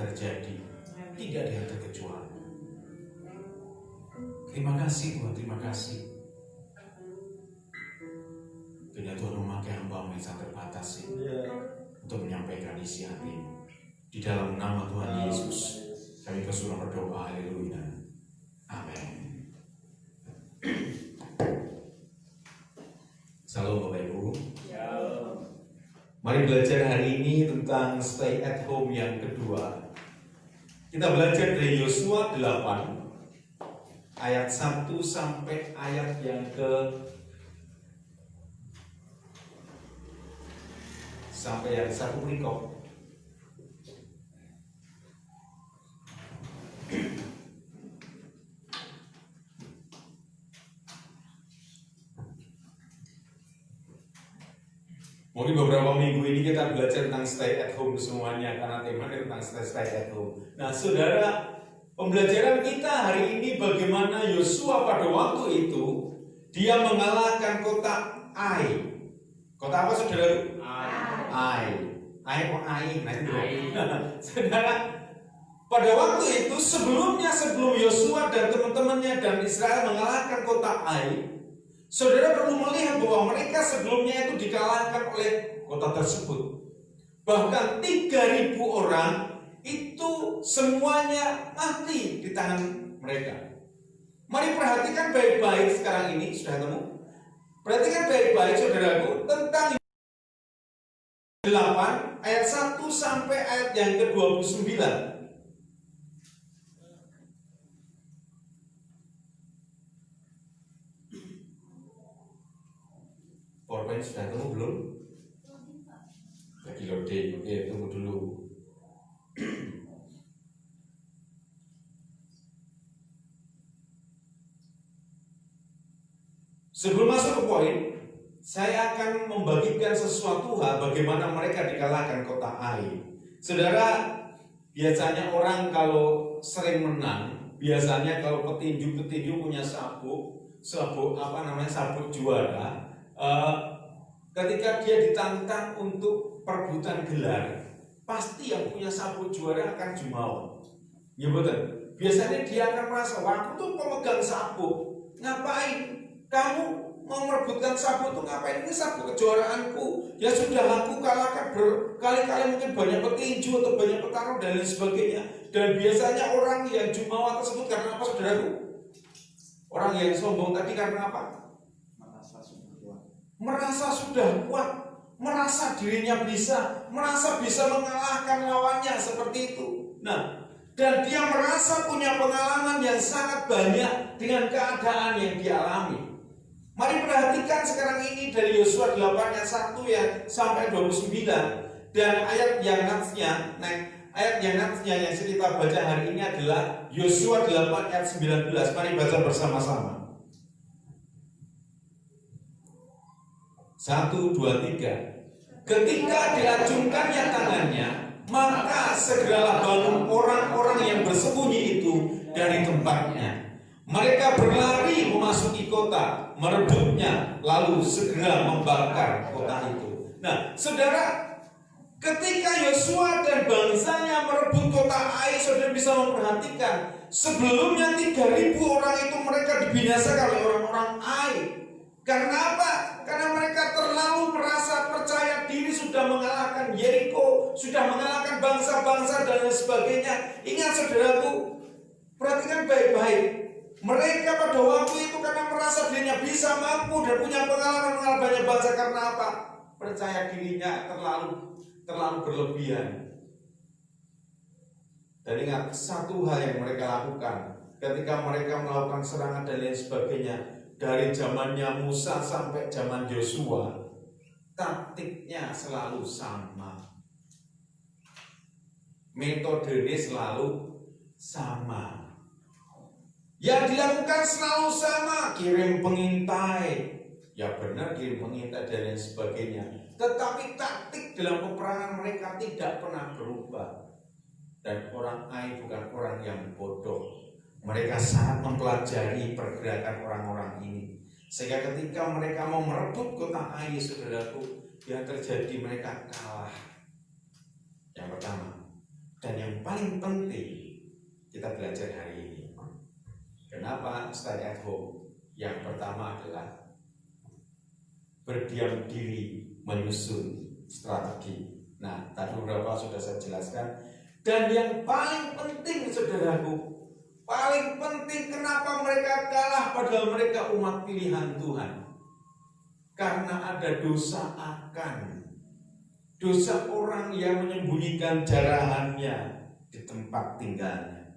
terjadi. Tidak ada yang terkecuali. Terima kasih Tuhan, terima kasih. Bila Tuhan memakai hamba-Mu yang sangat terbatas ini untuk menyampaikan isi hati-Mu. Di dalam nama Tuhan Yesus kami bersuara berdoa, haleluya, amin. Salam Bapak Ibu. Mari belajar hari ini tentang stay at home yang kedua. Kita belajar dari Yosua 8 ayat 1 sampai ayat yang sampai yang 1 perikop. Mungkin beberapa minggu ini kita belajar tentang stay at home semuanya, karena temanya tentang stay at home. Nah saudara, pembelajaran kita hari ini bagaimana Yosua pada waktu itu dia mengalahkan kota Ai. Kota apa saudara? Ai. Saudara, pada waktu itu sebelum Yosua dan teman-temannya dan Israel mengalahkan kota Ai, saudara perlu melihat bahwa mereka sebelumnya itu dikalahkan oleh kota tersebut. Bahkan 3.000 orang itu semuanya mati di tangan mereka. Mari perhatikan baik-baik sekarang ini, sudah ketemu? Perhatikan baik-baik saudaraku tentang 8 ayat 1 sampai ayat yang ke-29. PowerPoint sudah ketemu belum? Lagi loading, oke, tunggu dulu. Sebelum masuk ke poin, saya akan membagikan sesuatu hal bagaimana mereka dikalahkan kota Ai. Saudara, biasanya orang kalau sering menang, biasanya kalau petinju punya sabuk juara. Ketika dia ditantang untuk perebutan gelar, pasti yang punya sabuk juara akan jumawa. Ya betul. Biasanya dia akan merasa, wah aku tuh pemegang sabuk, ngapain? Kamu mau merebutkan sabuk itu ngapain? Ini sabuk kejuaraanku. Ya sudah aku kalahkan berkali-kali, mungkin banyak petinju atau banyak petarung dan lain sebagainya. Dan biasanya orang yang jumawa tersebut karena apa saudaraku? Orang yang sombong tadi karena apa? Merasa sudah kuat, merasa dirinya bisa, merasa bisa mengalahkan lawannya seperti itu. Nah, dan dia merasa punya pengalaman yang sangat banyak dengan keadaan yang dialami. Mari perhatikan sekarang ini dari Yosua 8 ayat 1 ya sampai 29 dan ayat yang nantinya. Ayat yang nantinya yang kita baca hari ini adalah Yosua 8 ayat 19. Mari baca bersama-sama. 1, 2, 3. Ketika diacungkannya tangannya, maka segeralah bangun orang-orang yang bersembunyi itu dari tempatnya. Mereka berlari memasuki kota, merebutnya, lalu segera membakar kota itu. Nah, saudara, ketika Yosua dan bangsanya merebut kota Ai, saudara bisa memperhatikan sebelumnya 3.000 orang itu mereka dibinasakan oleh orang-orang Ai. Karena apa? Karena mereka terlalu merasa percaya diri sudah mengalahkan Yeriko, sudah mengalahkan bangsa-bangsa dan lain sebagainya. Ingat saudaraku, perhatikan baik-baik. Mereka pada waktu itu karena merasa dirinya bisa, mampu dan punya pengalaman mengalahkan banyak bangsa. Karena apa? Percaya dirinya terlalu berlebihan. Dan ingat satu hal yang mereka lakukan ketika mereka melakukan serangan dan lain sebagainya. Dari zamannya Musa sampai zaman Yosua, taktiknya selalu sama, metodenya selalu sama. Yang dilakukan selalu sama, kirim pengintai. Ya benar, kirim pengintai dan lain sebagainya. Tetapi taktik dalam peperangan mereka tidak pernah berubah. Dan orang Ai bukan orang yang bodoh. Mereka sangat mempelajari pergerakan orang-orang ini, sehingga ketika mereka mau merebut kota Ai, saudaraku, yang terjadi mereka kalah. Yang pertama. Dan yang paling penting kita belajar hari ini. Kenapa stay at home? Yang pertama adalah berdiam diri menyusun strategi. Nah, tadi beberapa sudah saya jelaskan. Dan yang paling penting, saudaraku, paling penting kenapa mereka kalah padahal mereka umat pilihan Tuhan. Karena ada dosa akan. Dosa orang yang menyembunyikan jarahannya di tempat tinggalnya.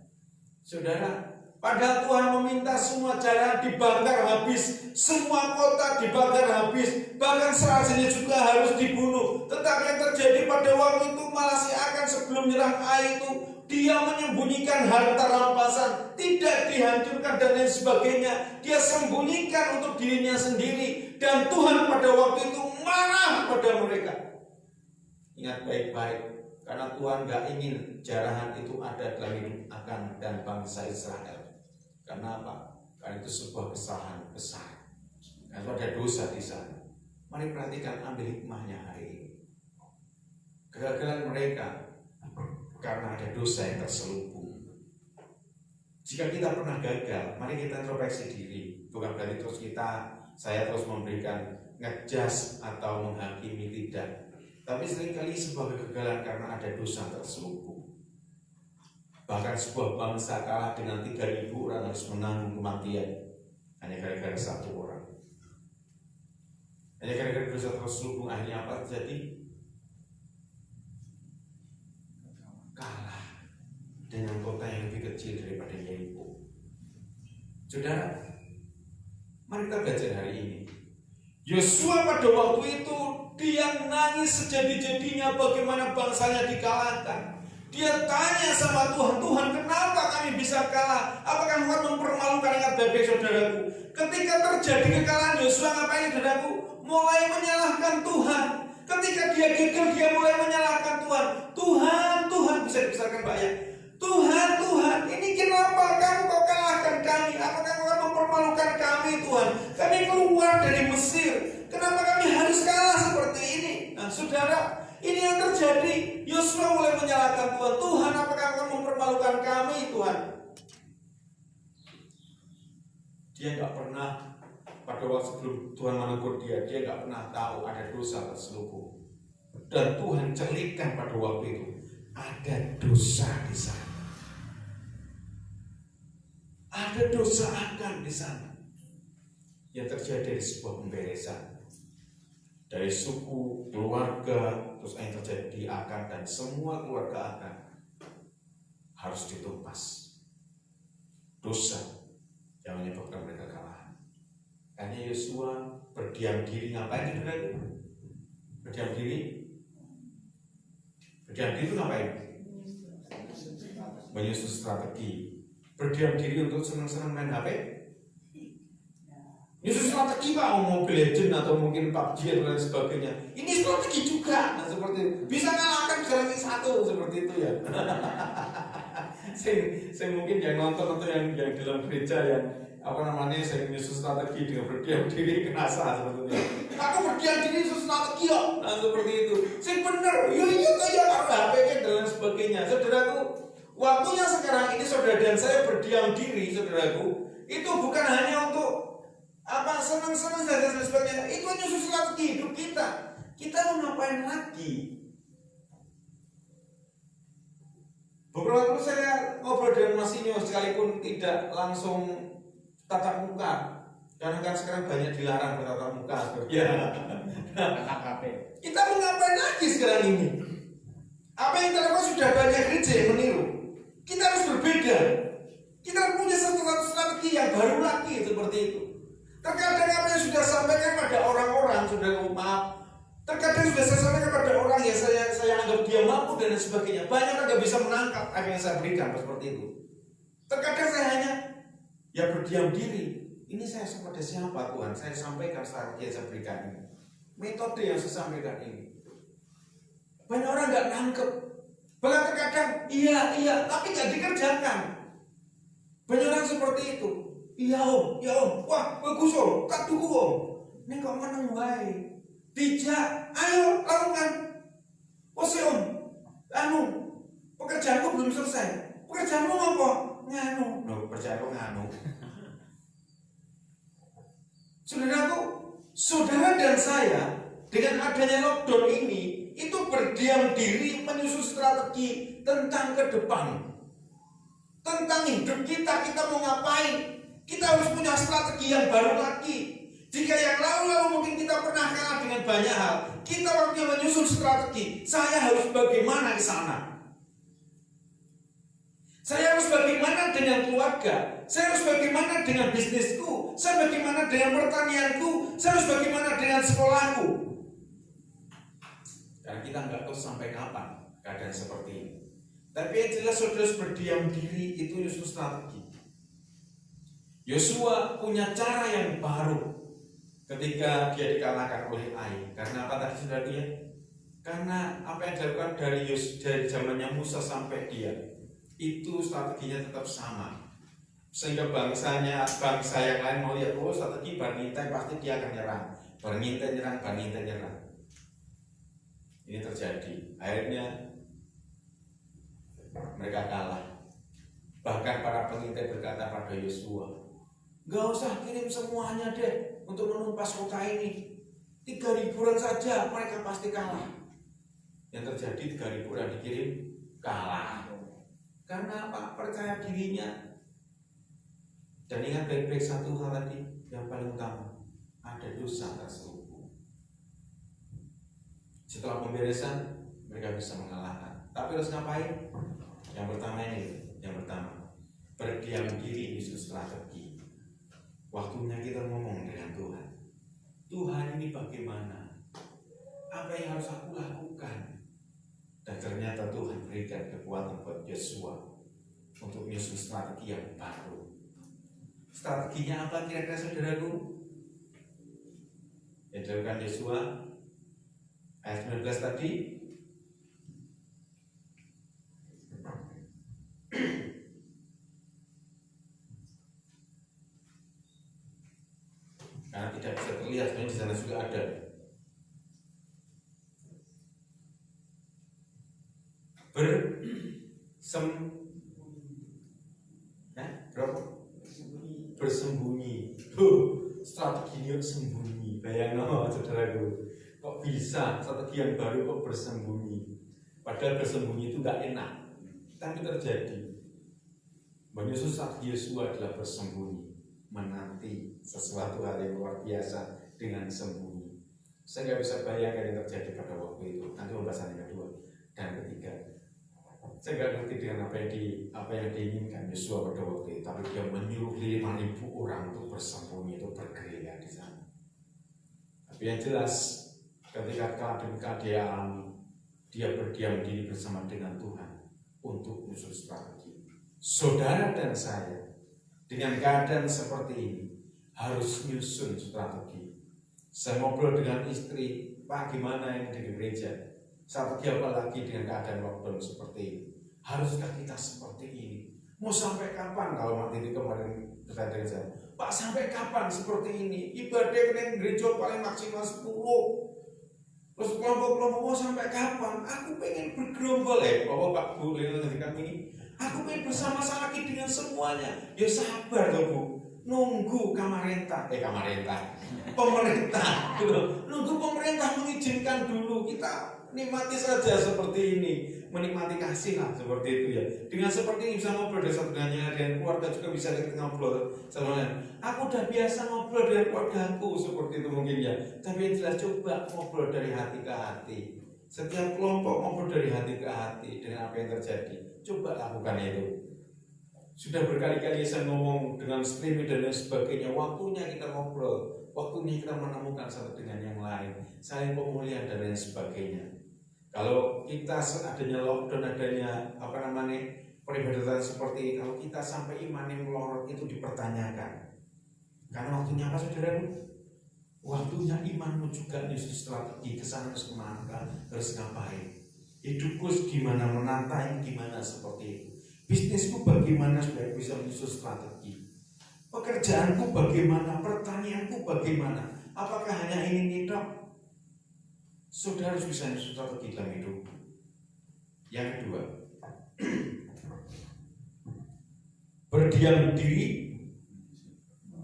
Saudara, padahal Tuhan meminta semua jarahan dibakar habis, semua kota dibakar habis, bahkan serasanya juga harus dibunuh. Tetapi yang terjadi pada waktu itu malah si Akan sebelum nyerang Ai itu, dia menyembunyikan harta rampasan, tidak dihancurkan dan lain sebagainya. Dia sembunyikan untuk dirinya sendiri, dan Tuhan pada waktu itu marah pada mereka. Ingat baik-baik, karena Tuhan gak ingin jarahan itu ada dalam hidup Akan dan bangsa Israel. Kenapa? Karena itu sebuah kesalahan besar. Karena ada dosa di sana. Mari perhatikan, ambil hikmahnya hari ini. Kegagalan mereka karena ada dosa yang terselubung. Jika kita pernah gagal, mari kita introspeksi diri. Bukan berarti saya terus memberikan ngejas atau menghakimi, tidak. Tapi seringkali sebuah kegagalan karena ada dosa terselubung. Bahkan sebuah bangsa kalah dengan 3.000 orang harus menanggung kematian hanya gara-gara satu orang. Hanya gara-gara dosa terselubung, akhirnya apa terjadi? Kalah dengan kota yang lebih kecil daripada Yeriko. Saudara, mari kita belajar hari ini. Yosua pada waktu itu dia nangis sejadi-jadinya bagaimana bangsanya dikalahkan. Dia tanya sama Tuhan, Tuhan kenapa kami bisa kalah? Apakah Tuhan mempermalukan? Ingat baik-baik saudaraku, ketika terjadi kekalahan Yosua ngapain saudaraku? Mulai menyalahkan Tuhan. Ketika dia gagal dia mulai menyalahkan Tuhan. Tuhan bisa dibesarkan Pak ya. Tuhan, ini kenapa kamu kok kalahkan kami? Apakah Tuhan mempermalukan kami Tuhan? Kami keluar dari Mesir. Kenapa kami harus kalah seperti ini? Nah saudara, ini yang terjadi. Yosua mulai menyalahkan Tuhan. Tuhan, apakah Tuhan mempermalukan kami Tuhan? Dia gak pernah, pada waktu sebelum Tuhan menegur dia gak pernah tahu ada dosa terselubung. Dan Tuhan celitkan pada waktu itu, ada dosa di sana. Ada dosa akan di sana. Yang terjadi dari sebuah pemberesan. Dari suku, keluarga, terus yang terjadi di Akan dan semua keluarga Akan harus ditumpas. Dosa yang menyebabkan mereka kalah. Hanya Yosua berdiam diri. Ngapain saudara? Berdiam diri? Berdiam diri itu ngapain? Menyusun strategi. Berdiam diri untuk senang-senang main HP? Menyusun strategi Pak, Mobile Legends atau mungkin PUBG dan lain sebagainya. Ini strategi juga. Nah seperti itu. Bisa ngalahkan jalan satu seperti itu ya. saya mungkin yang nonton atau yang dalam gereja yang saya menyusun strategi dengan berdiam diri kenasa seperti itu. Aku berdiam diri menyusun strategi kok. Nah seperti itu. Saya bener. Iya karena HP dan lain sebagainya. Saudaraku, waktunya sekarang ini saudara dan saya berdiam diri, saudaraku. Itu bukan hanya untuk senang-senang saja dan sebagainya. Itu menyusun strategi hidup kita. Kita mau ngapain lagi? Beberapa waktu saya ngobrol dengan Mas Inyo sekalipun tidak langsung tatap muka, karena kan sekarang banyak dilarang bertatap muka. Ya. Kita mau ngapain lagi sekarang ini? Apa yang terlalu sudah banyak gereja yang meniru. Kita harus berbeda. Kita punya satu strategi yang baru lagi seperti itu. Terkadang apa yang sudah sampaikan pada orang-orang sudah maaf. Terkadang sudah saya sampaikan pada orang yang saya anggap dia mampu dan sebagainya. Banyak orang nggak bisa menangkap apa yang saya berikan seperti itu. Terkadang saya hanya berdiam diri. Ini saya kepada siapa Tuhan? Saya sampaikan strategi yang saya berikan ini. Metode yang saya sampaikan ini. Banyak orang nggak nangkep. Bahkan terkadang iya, tapi nggak dikerjakan. Banyak orang seperti itu. Iya om, wah bagus om, tak tunggu om. Ini kok menang baik. Tidak, ayo lakukan. Om, pekerjaan pekerjaanku belum selesai. Pekerjaanmu apa? Nganu. Loh, pekerjaanku nganu. Saudaraku, saudara dan saya dengan adanya lockdown ini itu berdiam diri menyusun strategi tentang ke depan, tentang hidup kita mau ngapain. Kita harus punya strategi yang baru lagi. Jika yang lalu-lalu mungkin kita pernah kalah dengan banyak hal, kita waktunya menyusun strategi. Saya harus bagaimana ke sana? Saya harus bagaimana dengan keluarga? Saya harus bagaimana dengan bisnisku? Saya bagaimana dengan pertanianku? Saya harus bagaimana dengan sekolahku? Karena kita nggak tahu sampai kapan keadaan seperti ini. Tapi yang jelas saudara harus berdiam diri, itu Yosua strategi. Yosua punya cara yang baru ketika dia dikalahkan oleh Ai. Karena apa tadi saudara dia? Karena apa yang dilakukan dari zamannya Musa sampai dia, itu strateginya tetap sama. Sehingga bangsa yang lain mau lihat, oh strategi Barngintai pasti dia akan nyerang. Barngintai nyerang. Ini terjadi. Akhirnya mereka kalah. Bahkan para pengintai berkata pada Yosua, gak usah kirim semuanya deh untuk menumpas kota ini. 3.000 orang saja mereka pasti kalah. Yang terjadi 3.000 orang dikirim kalah. Karena apa? Percaya dirinya. Dan ingat baik-baik satu hal tadi yang paling utama, ada dosa terselubung. Setelah pemberesan mereka bisa mengalahkan. Tapi harus ngapain? Yang pertama berdiam diri itu strategi. Waktunya kita ngomong dengan Tuhan. Tuhan ini bagaimana? Apa yang harus aku lakukan? Dan ternyata Tuhan berikan kekuatan buat Yosua untuk menyusun strategi yang baru. Strateginya apa kira-kira saudaraku? Yang dilakukan Yosua ayat 19 tadi. Karena tidak bisa terlihat, sebenarnya di sana juga ada. Bersembunyi. Strateginya sembunyi. Bayangkan saudaraku, kok bisa strategi yang baru kok bersembunyi? Padahal bersembunyi itu gak enak, tapi terjadi. Menyusun strategi Yosua adalah bersembunyi, menanti sesuatu hal yang luar biasa dengan sembunyi. Saya nggak bisa bayangkan yang terjadi pada waktu itu. Nanti pembahasan yang kedua dan ketiga. Saya nggak ngerti dengan apa yang diinginkan Yosua pada waktu itu, tapi dia menyuruh 5.000 orang untuk bersembunyi, itu bergerilya di sana. Tapi yang jelas, ketika keadaan dia alami, dia berdiam diri bersama dengan Tuhan untuk menyusun strategi. Saudara dan saya dengan keadaan seperti ini harus menyusun strategi. Saya ngobrol dengan istri, Pak gimana yang di gereja? Strategi apa lagi dengan keadaan lockdown seperti ini? Haruskah kita seperti ini? Mau sampai kapan? Kalau mati itu kemarin bertanya dengan saya, Pak sampai kapan seperti ini? Ibadah dengan gereja paling maksimal 10. Terus kelompok-kelompok mau sampai kapan? Aku pengen bergerombol Bapak Pak Bu, kami. Aku pengen bersama-sama lagi dengan semuanya. Ya sabar loh Bu. Nunggu pemerintah. Nunggu pemerintah mengizinkan dulu. Kita nikmati saja seperti ini, menikmati kasih lah seperti itu ya. Dengan seperti ini bisa ngobrol dengan keluarga juga bisa kita ngobrol sama lain. Aku udah biasa ngobrol dengan keluargaku seperti itu mungkin ya. Tapi yang jelas coba ngobrol dari hati ke hati. Setiap kelompok ngobrol dari hati ke hati dengan apa yang terjadi. Coba lakukan itu. Sudah berkali-kali saya ngomong dengan streaming dan lain sebagainya. Waktunya kita ngobrol, waktunya kita menemukan satu dengan yang lain, saling pemulihan dan lain sebagainya. Kalau kita adanya lockdown, adanya peribadatan seperti ini, kalau kita sampai iman yang melorot itu dipertanyakan. Karena waktunya apa saudara? Waktunya imanmu juga nyusun strategi kesana harus kemana, harus ngapain. Hidupku gimana, menantang gimana seperti itu. Bisnisku bagaimana supaya bisa menyusun strategi. Pekerjaanku bagaimana, pertanianku bagaimana. Apakah hanya ini tok? Saudara harus bisa menyusun strategi dalam hidup. Yang kedua, berdiam diri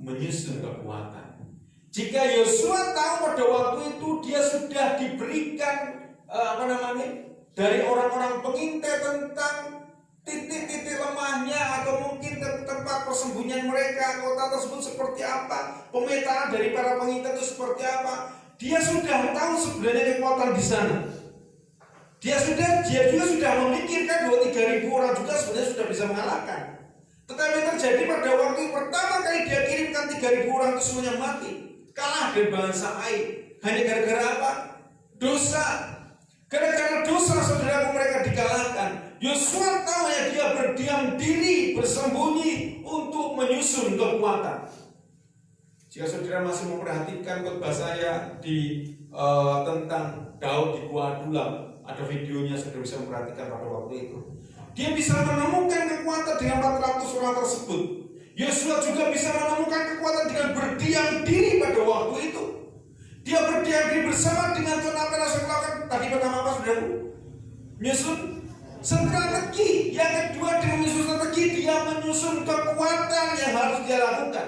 menyusun kekuatan. Jika Yosua tahu pada waktu itu dia sudah diberikan dari orang-orang pengintai tentang titik-titik lemahnya atau mungkin tempat persembunyian mereka, kota tersebut seperti apa, pemetaan dari para pengintai itu seperti apa, dia sudah tahu sebenarnya kekuatan di sana. Dia juga sudah memikirkan bahwa 3.000 orang juga sebenarnya sudah bisa mengalahkan. Tetapi terjadi pada waktu pertama kali dia kirimkan 3.000 orang itu semuanya mati, kalah dari bangsa Ai. Hanya gara-gara apa? Dosa. Gara-gara dosa saudaraku mereka dikalahkan. Yosua tahu ya, dia berdiam diri, bersembunyi untuk menyusun kekuatan. Jika saudara masih memperhatikan khotbah saya tentang Daud di Gua Adulam, ada videonya, saudara bisa memperhatikan pada waktu itu. Dia bisa menemukan kekuatan dengan 400 orang tersebut. Yosua juga bisa menemukan kekuatan dengan berdiam diri pada waktu itu. Dia berdiam diri bersama dengan Tuhan. Apa yang saya lakukan tadi pertama apa saudara? Menyusun strategi. Yang kedua, dengan menyusun strategi, dia menyusun kekuatan yang harus dia lakukan.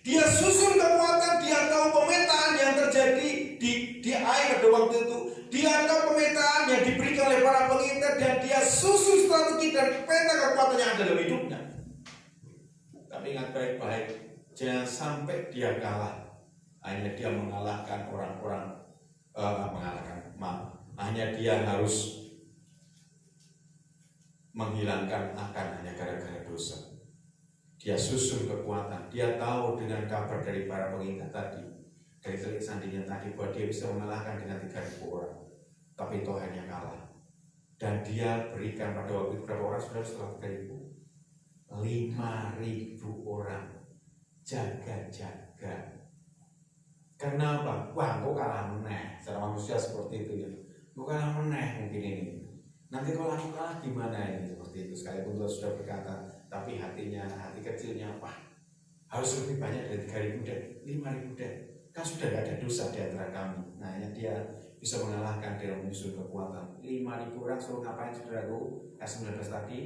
Dia susun kekuatan, dia tahu pemetaan yang terjadi di Ai pada waktu itu. Dia tahu pemetaan yang diberikan oleh para pengintai dan dia susun strategi dan peta kekuatan yang ada dalam hidupnya. Tapi ingat baik-baik, jangan sampai dia kalah. Hanya dia mengalahkan orang-orang, hanya dia harus menghilangkan akan hanya gara-gara dosa. Dia susun kekuatan. Dia tahu dengan kabar dari para pengintai tadi, dari telik sandinya tadi, bahwa dia bisa mengalahkan dengan 3.000 orang. Tapi itu hanya kalah. Dan dia berikan pada waktu itu berapa orang sudah setelah 3.000? 5.000 orang. Jaga-jaga. Kenapa? Wah, kok kalah meneh. Secara manusia seperti itu ya. Kok kalah meneh mungkin ini. Nanti kalau aku kalah gimana ini? Seperti itu. Sekalipun Tuhan sudah berkata, tapi hati kecilnya wah, harus lebih banyak dari 3.000 dan 5.000 dan kan sudah tidak ada dosa di antara kami. Nah, ya dia bisa mengalahkan dalam menyusun kekuatan. 5.000 orang suruh ngapain saudaraku? Ayat 19 tadi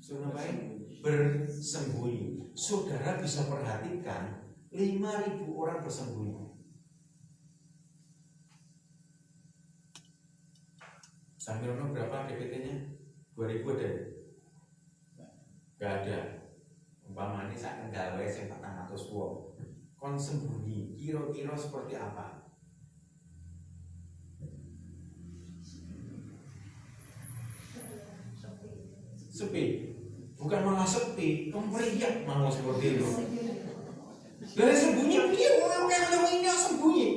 suruh ngapain? Bersembunyi. Saudara bisa perhatikan 5.000 orang bersembunyi. Sambil berapa DPT-nya? 2.000 ada? Gak ada. Umpamanya saya kendal wae sing 400 wong. Kon sembunyi, kira-kira seperti apa? Sepi. Bukan malah sepi, kemeriah malah seperti itu. Dari sembunyi, dia orang ini sembunyi.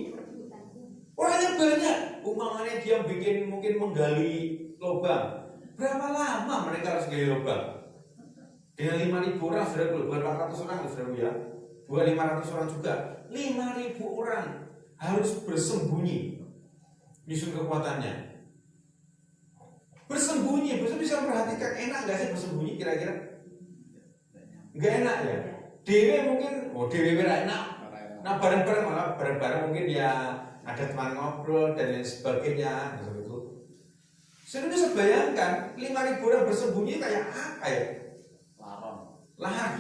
Orangnya banyak. Umpamanya dia mungkin menggali lubang. Berapa lama mereka harus gali lubang? Dengan 5.000 orang sudah bukan 400 orang sudah ya. Bukan 500 orang juga. 5.000 orang harus bersembunyi. Nyusun kekuatannya. Bersembunyi, bisa memperhatikan enak gak sih bersembunyi kira-kira? Enggak enak ya. Dewe mungkin, dewe enak. Nah bareng-bareng mungkin ya ada teman ngobrol dan lain sebagainya. Saya bisa bayangkan 5.000 orang bersembunyi kayak apa ya? Larang.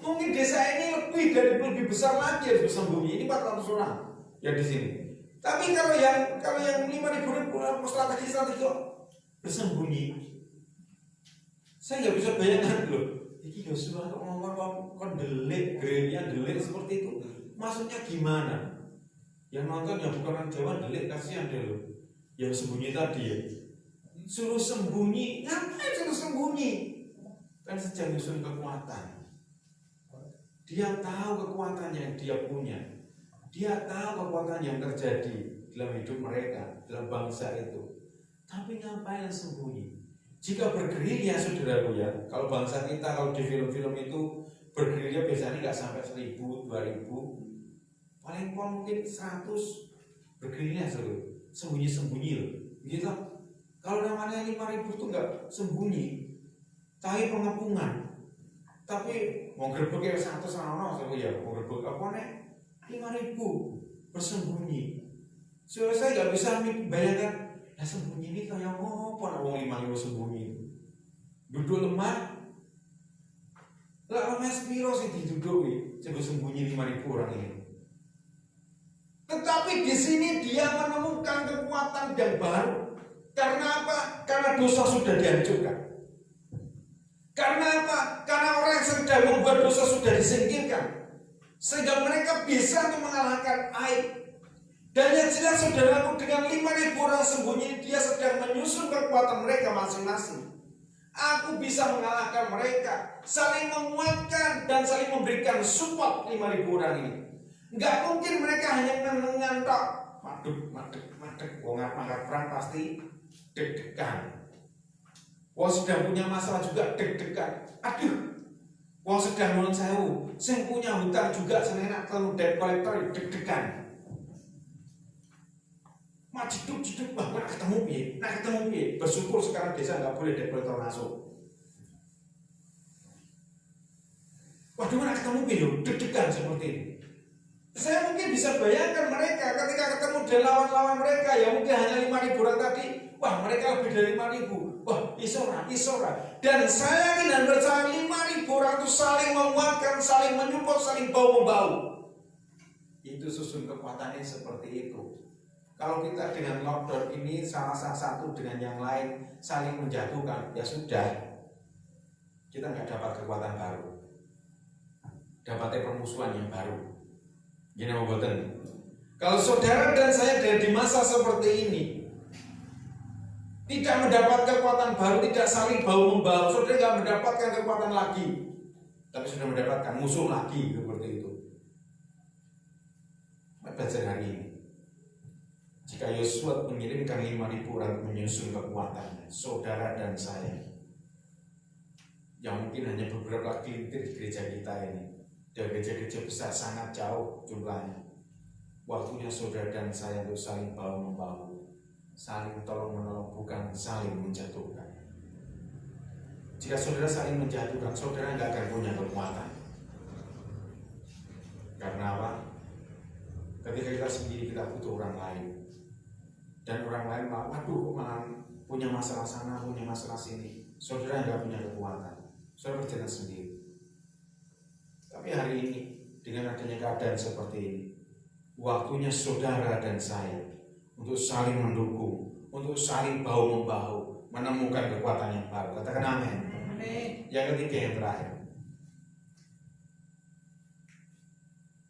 Mungkin desa ini lebih besar lagi harus bersembunyi. Ini 400 orang yang di sini. Tapi kalau yang 5.000 orang strategi bersembunyi, saya nggak bisa bayangkan loh. Iki Yosua kok ngomong kon delik, gerenya delik seperti itu. Maksudnya gimana? Yang nonton yang bukan orang Jawa delik, kasihan deh loh. Yang sembunyi tadi ya. Suruh sembunyi, ngapain suruh sembunyi? Kan sejak nyusun kekuatan. Dia tahu kekuatan yang dia punya. Dia tahu kekuatan yang terjadi dalam hidup mereka, dalam bangsa itu. Tapi ngapain sembunyi? Jika bergerilya saudaraku ya, kalau bangsa kita kalau di film-film itu bergerilya biasanya nggak sampai 1.000, 2.000, paling mungkin 100 bergerilya saudara. Sembunyi-sembunyi loh, gitu. Kalau namanya 5.000 itu nggak sembunyi, tapi pengepungan. Tapi mau gerbek 100 orang ya, mau gerbek apa nih? 5.000 bersembunyi. So, saya nggak bisa bayangkan, ya sembunyi ini kayak apa? Orang 5.000 sembunyi. Duduk lemah. Lah Mas piro sing diduduki? Coba sembunyi 5.000 orang ini. Tetapi di sini dia menemukan kekuatan yang baru. Karena apa? Karena dosa sudah dihancurkan. Karena apa? Karena orang yang sedang membuat dosa sudah disingkirkan. Sehingga mereka bisa untuk mengalahkan aib. Dan yang jelas saudaraku, dengan 5.000 orang sembunyi, dia sedang menyusun kekuatan mereka masing-masing. Aku bisa mengalahkan mereka, saling menguatkan dan saling memberikan support 5.000 orang ini. Enggak mungkin mereka hanya mengantok. Madek, wong angkat perang pasti deg-degan. Wong sedang punya masalah juga deg-degan. Aduh, wong sedang nuwun sewu, sing punya hutang juga senenak telu debt collector deg-degan. Ciduk, wah nak ketemu piye? Bersyukur sekarang desa nggak boleh debt collector masuk. Waduh, nak ketemu piye yo, deg-degan seperti ini. Saya mungkin bisa bayangkan mereka ketika ketemu dengan lawan-lawan mereka yang mungkin hanya 5.000 orang tadi. Wah, mereka lebih dari 5.000. Wah, isora. Dan saya yakin dan percaya 5.000 orang itu saling menguatkan, saling menyupport, saling bau-membau. Itu susun kekuatannya seperti itu. Kalau kita dengan lockdown ini salah satu dengan yang lain saling menjatuhkan, ya sudah, kita nggak dapat kekuatan baru, dapatnya permusuhan yang baru. Gini mau boten. Kalau saudara dan saya di masa seperti ini tidak mendapat kekuatan baru, tidak saling bau membau, saudara nggak mendapatkan kekuatan lagi, tapi sudah mendapatkan musuh lagi seperti itu. Belajar hari ini. Jika Yosua mengirimkan 5.000 orang menyusun kekuatannya, saudara dan saya, yang mungkin hanya beberapa kelintir di gereja kita ini, dan gereja-gereja besar sangat jauh jumlahnya. Waktunya saudara dan saya untuk saling bahu-membahu, saling tolong-menolong, bukan saling menjatuhkan. Jika saudara saling menjatuhkan, saudara nggak akan punya kekuatan. Karena apa? Ketika kita sendiri, kita butuh orang lain. Dan orang lain malah punya masalah sana, punya masalah sini. Saudara nggak punya kekuatan. Saudara berjalan sendiri. Tapi hari ini dengan adanya keadaan seperti ini, waktunya saudara dan saya untuk saling mendukung, untuk saling bahu-membahu, menemukan kekuatan yang baru. Katakan amin. Yang ketiga, yang terakhir,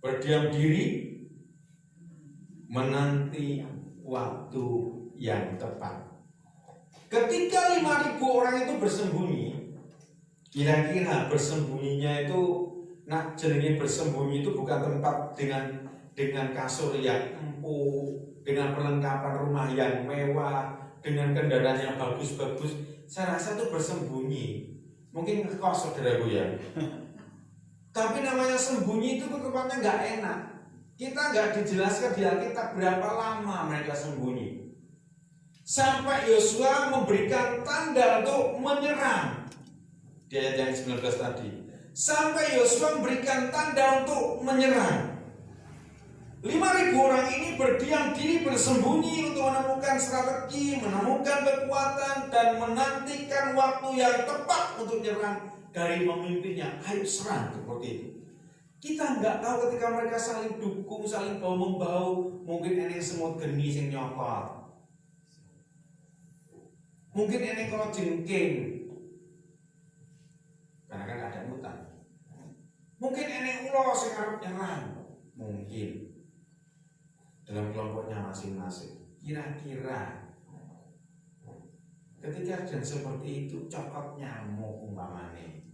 berdiam diri, menanti waktu yang tepat. Ketika 5.000 orang itu bersembunyi, kira-kira bersembunyinya itu, nah jenenge bersembunyi itu bukan tempat dengan kasur yang empuk, dengan perlengkapan rumah yang mewah, dengan kendaraan yang bagus-bagus. Saya rasa itu bersembunyi. Mungkin ngekos saudaraku ya. Tapi namanya sembunyi itu tempatnya nggak enak. Kita nggak dijelaskan di Alkitab berapa lama mereka sembunyi. Sampai Yosua memberikan tanda untuk menyerang. Di ayat yang 19 tadi. Sampai Yosua memberikan tanda untuk menyerang. 5.000 orang ini berdiam diri, bersembunyi untuk menemukan strategi, menemukan kekuatan, dan menantikan waktu yang tepat untuk menyerang dari pemimpinnya. Ayo serang, seperti itu. Kita nggak tahu ketika mereka saling dukung, saling bau-membau, mungkin ini semut geni sing nyokot, mungkin ini kalau jengking, karena kan ada hutan, mungkin ini ulo sing arep nyerang, mungkin dalam kelompoknya masing-masing. Kira-kira ketika dan seperti itu cokot nyamuk umpamane.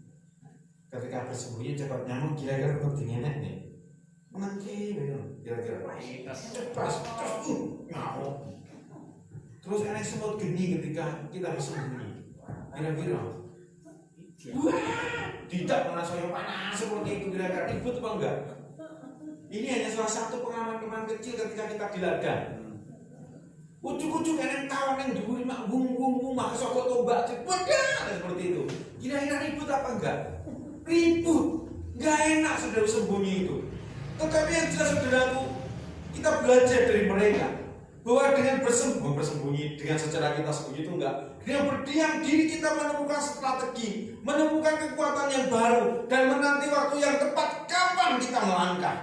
Ketika bersembunyi cepat nyamuk, kira-kira tetap dingenek nih. Menangki, kira-kira cepat, nyamuk. Terus enak semut geni ketika kita bersembunyi. Kira-kira, tidak pernah saya panas seperti itu, kira-kira ribut apa enggak? Ini hanya salah satu pengalaman kecil ketika kita di ladang. Ucuk-ucuk enak kawan yang diburi mak bung mak sokot tombak cepet seperti itu. Kira-kira ribut apa enggak? Ribut, gak enak saudara sembunyi itu. Tetapi yang jelas saudaraku, kita belajar dari mereka. Bahwa dengan bersembunyi, dengan secara kita sembunyi itu enggak. Dengan berdiam diri kita menemukan strategi, menemukan kekuatan yang baru, dan menanti waktu yang tepat kapan kita melangkah.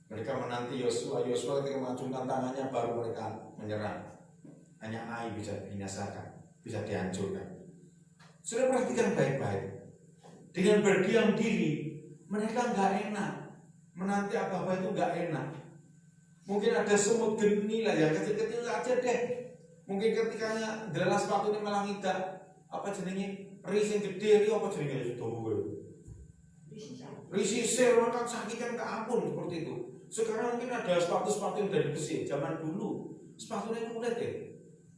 Mereka menanti Yosua ketika mengacungkan tangannya baru mereka menyerang. Hanya Ai bisa dibinasakan, bisa dihancurkan. Sudah perhatikan baik-baik. Dengan berdiam diri, mereka enggak enak. Menanti apa-apa itu enggak enak. Mungkin ada semut geni lah ya, kecil-kecil aja deh. Mungkin ketikanya dalam sepatu ini malah ngida apa jenenge rising gede itu apa jenenge itu risisir orang kan sakit kan ke ampun seperti itu. Sekarang mungkin ada sepatu-sepatu yang dari besi zaman dulu sepatunya kulit ya,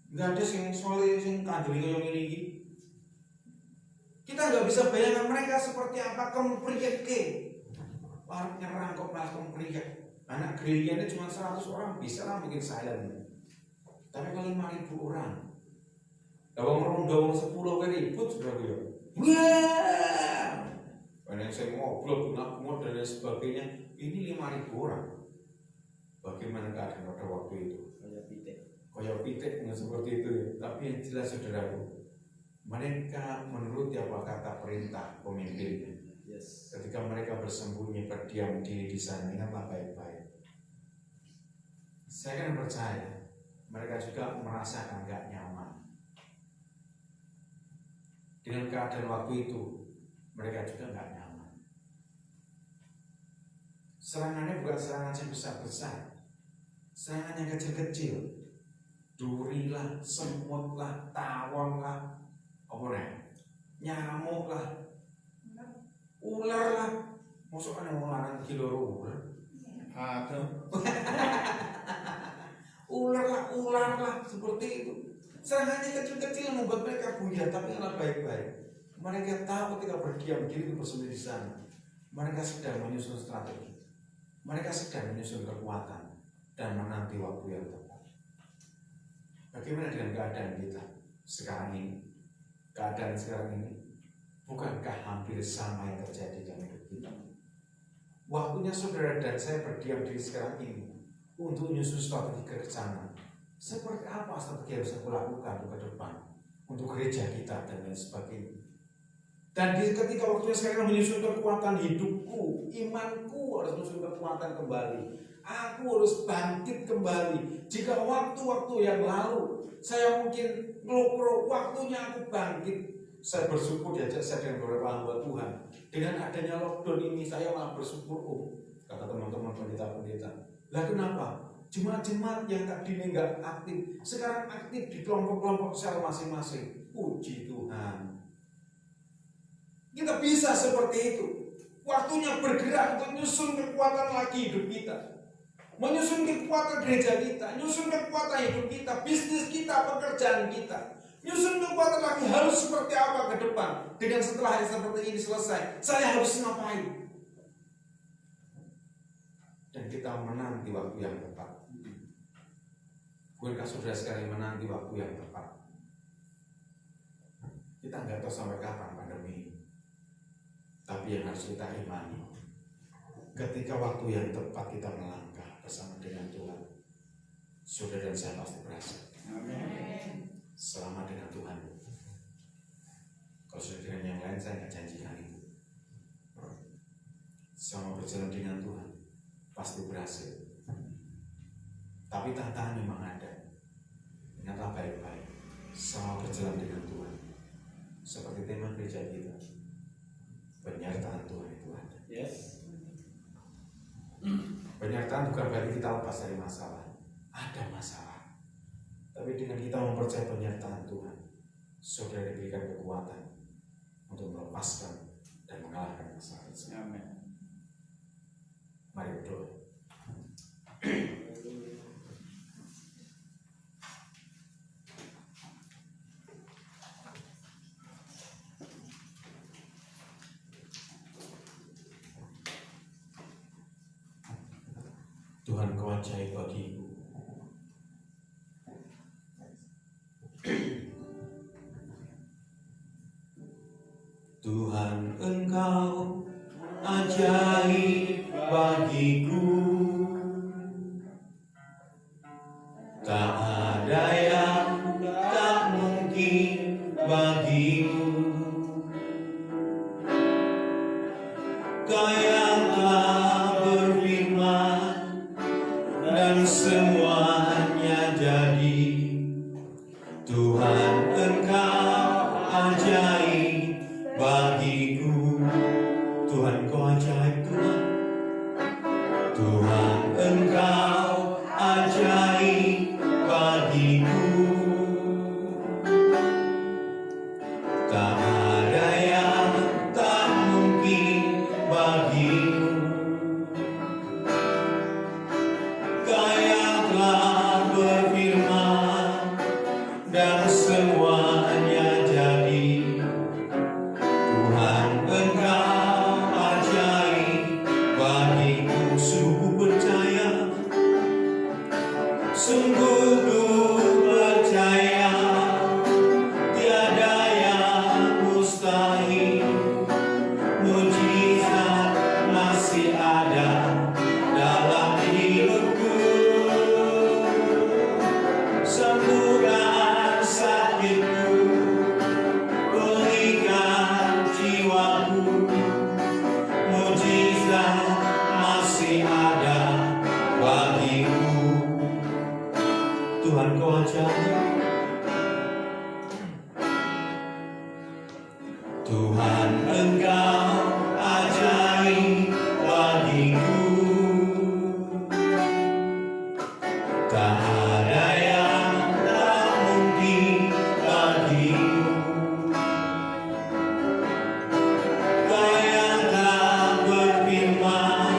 nggak ada sing soalnya sing kandeli kayak ini. Kita nggak bisa bayangkan mereka seperti apa kempriet ke orang nyerang kok malah kempriet. Anak gerilya ini cuma 100 orang bisa lah mungkin silent. Tapi kalau 5.000 orang, dawang 10 ribut sudah gitu. Wah, banyak saya ngobrol, punah dan lain sebagainya. Ini 5.000 orang. Bagaimana keadaan pada waktu itu? Kayak pitik seperti itu ya. Tapi yang jelas saudaraku, mereka menuruti apa kata perintah pemimpinnya. Ketika mereka bersembunyi berdiam diri di sana, ingatlah baik-baik. Saya kan percaya mereka juga merasakan gak nyaman dengan keadaan waktu itu. Mereka juga gak nyaman. Serangannya bukan serangan yang besar-besar, serangan yang kecil-kecil. Duri lah, semut lah, tawon lah, nyamuk lah, ular lah. Masuk ada ular kilo ular. Ular lah seperti itu. Serangannya kecil-kecil membuat mereka buyar, tapi ingatlah baik-baik. Mereka tahu ketika berdiam diri bersembunyi di sana, mereka sedang menyusun strategi. Mereka sedang menyusun kekuatan dan menanti waktu yang tepat. Bagaimana dengan keadaan kita sekarang ini? Keadaan sekarang ini bukankah hampir sama yang terjadi dalam hidup kita? Waktunya saudara dan saya berdiam diri sekarang ini untuk menyusun strategi ke sana. Seperti apa strategi yang harus aku lakukan ke depan untuk gereja kita dan lain sebagainya. Dan ketika waktunya sekarang menyusun kekuatan hidupku, imanku harus menyusun kekuatan kembali. Aku harus bangkit kembali. Jika waktu-waktu yang lalu saya mungkin ngelopro, waktunya aku bangkit. Saya bersyukur diajak saya dengan beberapa hamba Tuhan. Dengan adanya lockdown ini saya malah bersyukur, kata teman-teman pendeta-pendeta. Lah kenapa? Jemaat-jemaat yang tadinya nggak aktif, sekarang aktif di kelompok-kelompok sel masing-masing. Puji Tuhan. Kita bisa seperti itu. Waktunya bergerak untuk menyusun kekuatan lagi hidup kita. Menyusun kekuatan gereja kita, menyusun kekuatan hidup kita, bisnis kita, pekerjaan kita. Menyusun kekuatan lagi harus seperti apa ke depan. Dengan setelah hari seperti ini selesai, saya harus ngapain? Dan kita menanti waktu yang tepat. Bukankah saudara sekali menanti waktu yang tepat? Kita nggak tahu sampai kapan pandemi ini. Tapi yang harus kita imani, ketika waktu yang tepat kita melangkah bersama dengan Tuhan, saudara dan saya pasti berhasil. Amin. Selama dengan Tuhan. Kalau sudah dengan yang lain saya nggak janjikan itu. Selama berjalan dengan Tuhan pasti berhasil. Tapi tantangan memang ada. Ingatlah baik-baik. Selama berjalan dengan Tuhan, seperti tema gereja kita, penyertaan Tuhan itu ada. Yes. Penyertaan bukan berarti kita lepas dari masalah. Ada masalah. Tapi dengan kita mempercayai penyertaan Tuhan, saudara diberikan kekuatan untuk melepaskan dan mengalahkan masalah itu. Amin. Mari berdoa. Tuhan, Kau ajaib bagiku. Tuhan, Engkau ajaib bagiku. bagiku. Kau yang telah berfirman dan semuanya jadi. Tuhan, Engkau ajaib bagiku. Tuhan, Kau ajaib, Tuhan. Tuhan, Engkau ajaib bagiku. Tak ada yang tak mungkin bagimu. Kau yang telah berfirman dan semuanya jadi. Tuhan, Engkau ajaib bagiku. Sungguh percaya, sungguh ku percaya, tiada yang mustahil. Mujizat masih ada dalam hidupku. Sembuhkan sakitku, pulihkan jiwaku. Mujizat masih ada bagiku. Tuhan, Kau ajaib. Tuhan, Engkau ajaib bagiku. Tak ada yang tak mungkin bagimu. Kau yang telah berfirman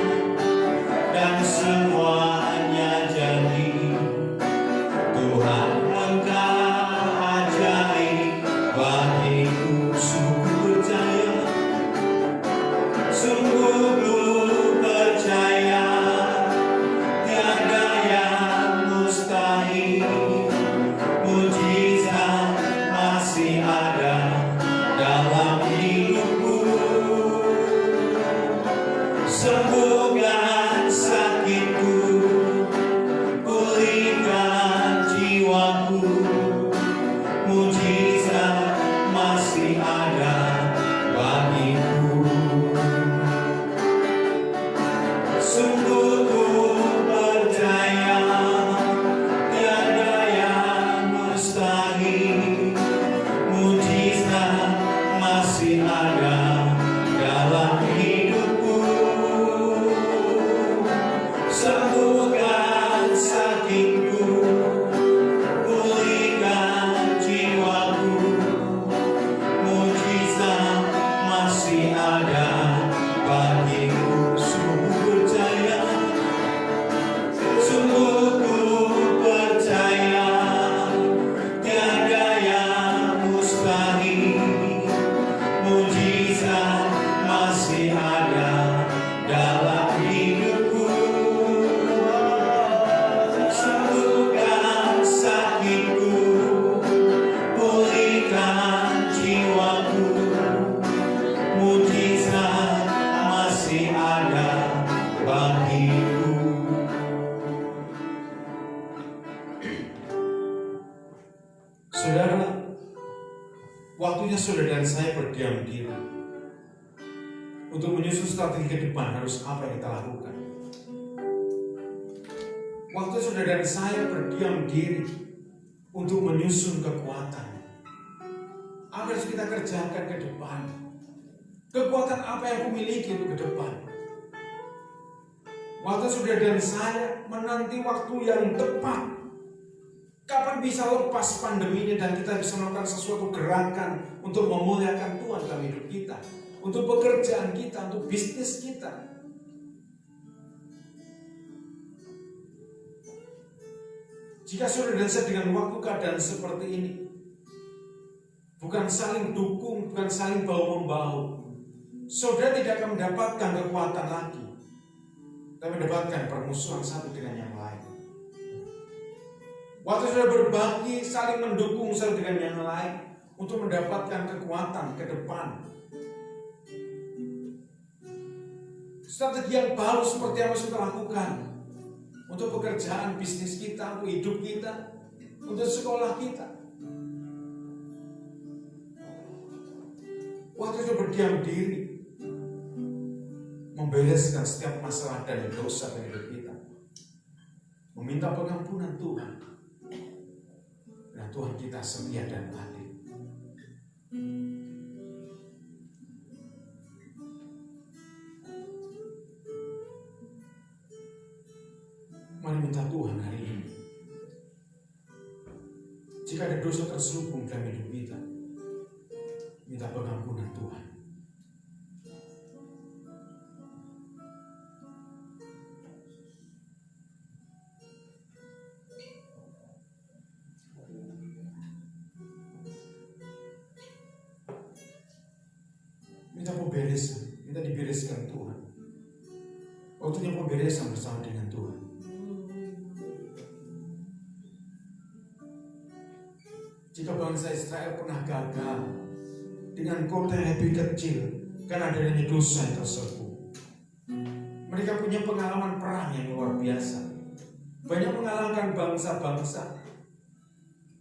dan semuanya jadi. Tuhan, Engkau ajaib bagiku. Sungguh percaya, sungguh ku percaya, tiada yang mustahil. Mujizat masih ada dalam hidupku. Sembuhkan sakitku, pulihkan jiwaku. Mujizat masih ada bagiku. Sungguh ku percaya, tiada yang mustahil. Mujizat masih ada dalam hidupku. Sembuhkan sakitku, pulihkan jiwaku. Mujizat masih ada bagiku. Sungguh percaya, sungguh ku percaya, tiada yang mustahil. Mujizat masih ada dalam hidupku. Sembuhkan sakitku, pulihkan jiwaku. Mujizat masih ada bagiku. Saudara, waktunya saudara dan saya berdiam diri untuk menyusun strategi ke depan. Harus apa yang kita lakukan? Waktu saudara dan saya berdiam diri untuk menyusun kekuatan. Apa yang harus kita kerjakan ke depan? Kekuatan apa yang aku miliki untuk ke depan? Waktu saudara dan saya menanti waktu yang tepat. Kapan bisa lepas pandemi ini dan kita bisa melakukan sesuatu gerakan untuk memuliakan Tuhan dalam hidup kita, untuk pekerjaan kita, untuk bisnis kita. Jika saudara dan saya dengan waktu keadaan seperti ini, bukan saling dukung, bukan saling bahu-membahu, saudara tidak akan mendapatkan kekuatan lagi, tapi mendapatkan permusuhan satu dengan yang lain. Waktu saudara berbagi, saling mendukung satu dengan yang lain untuk mendapatkan kekuatan ke depan. Strategi yang baru seperti yang harus kita lakukan untuk pekerjaan bisnis kita, untuk hidup kita, untuk sekolah kita. Waktu itu berdiam diri, membereskan setiap masalah dan dosa dari hidup kita, meminta pengampunan Tuhan. Dan Tuhan kita setia dan adil. Mari minta Tuhan hari ini. Jika ada dosa terselubung dalam hidup kita, minta pengampunan Tuhan. Minta pemberesan, minta dibereskan Tuhan. Waktunya pemberesan bersama dengan Tuhan. Jika bangsa Israel pernah gagal dengan kota yang lebih kecil karena adanya dosa yang terselubung, mereka punya pengalaman perang yang luar biasa, banyak mengalahkan bangsa-bangsa,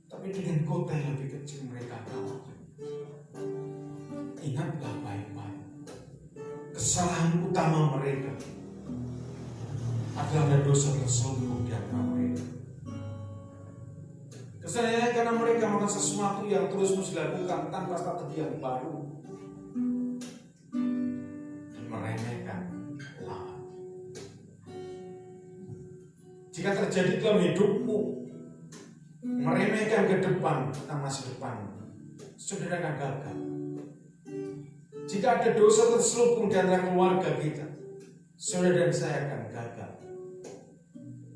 tapi dengan kota yang lebih kecil mereka kalah. Ingatlah baik-baik, kesalahan utama mereka adalah ada dosa terselubung di antara mereka. Kesalahannya karena mereka melakukan sesuatu yang terus dilakukan tanpa strategi yang baru dan meremehkan lawan. Jika terjadi dalam hidupmu, meremehkan ke depan tentang masa depan, saudara akan gagal. Jika ada dosa terselubung di antara keluarga kita, saudara dan saya akan gagal.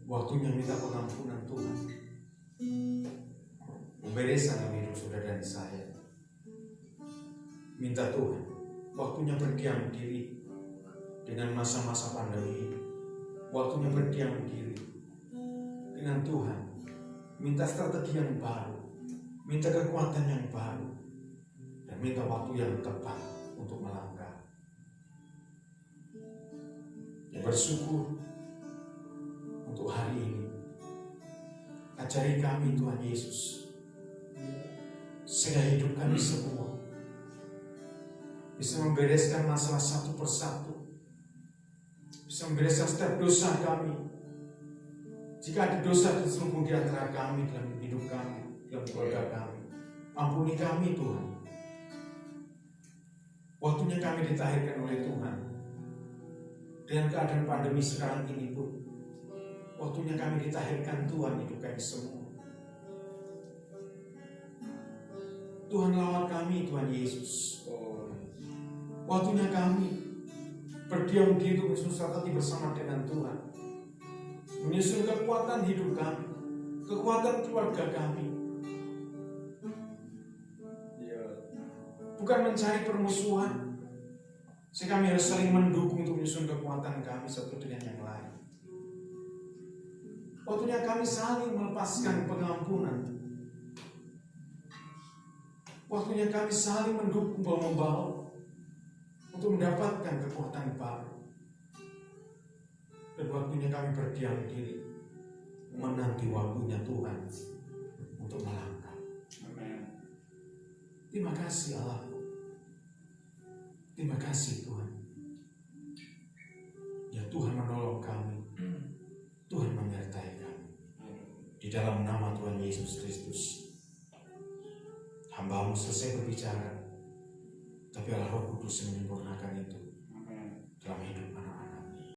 Waktunya minta pengampunan Tuhan, pemberesan dalam hidup saudara dan saya. Minta Tuhan, waktunya berdiam diri dengan masa-masa pandemi ini. Waktunya berdiam diri dengan Tuhan. Minta strategi yang baru, minta kekuatan yang baru, dan minta waktu yang tepat untuk melangkah. Ya, bersyukur untuk hari ini. Ajari kami Tuhan Yesus, sehingga hidup kami semua bisa membereskan masalah satu persatu, bisa membereskan setiap dosa kami. Jika ada dosa terselubung di antara kami dalam hidup kami, dalam keluarga kami, ampuni kami Tuhan. Waktunya kami ditahirkan oleh Tuhan. Dengan keadaan pandemi sekarang ini pun, waktunya kami ditahirkan Tuhan hidup kami semua. Tuhan lawat kami Tuhan Yesus. Waktunya kami berdiam diri untuk menyusun strategi bersama dengan Tuhan, menyusun kekuatan hidup kami, kekuatan keluarga kami. Bukan mencari permusuhan, sehingga kami harus saling mendukung untuk menyusun kekuatan kami satu dengan yang lain. Waktunya kami saling melepaskan pengampunan. Waktunya kami saling mendukung bahu-membahu untuk mendapatkan kekuatan baru. Dan waktunya kami berdiam diri menanti waktunya Tuhan untuk melangkah. Amen. Terima kasih Allah. Terima kasih Tuhan. Ya, Tuhan menolong kami. Tuhan menyertai kami. Di dalam nama Tuhan Yesus Kristus, hamba-Mu selesai berbicara, tapi Allah Roh Kudus yang menyempurnakan itu.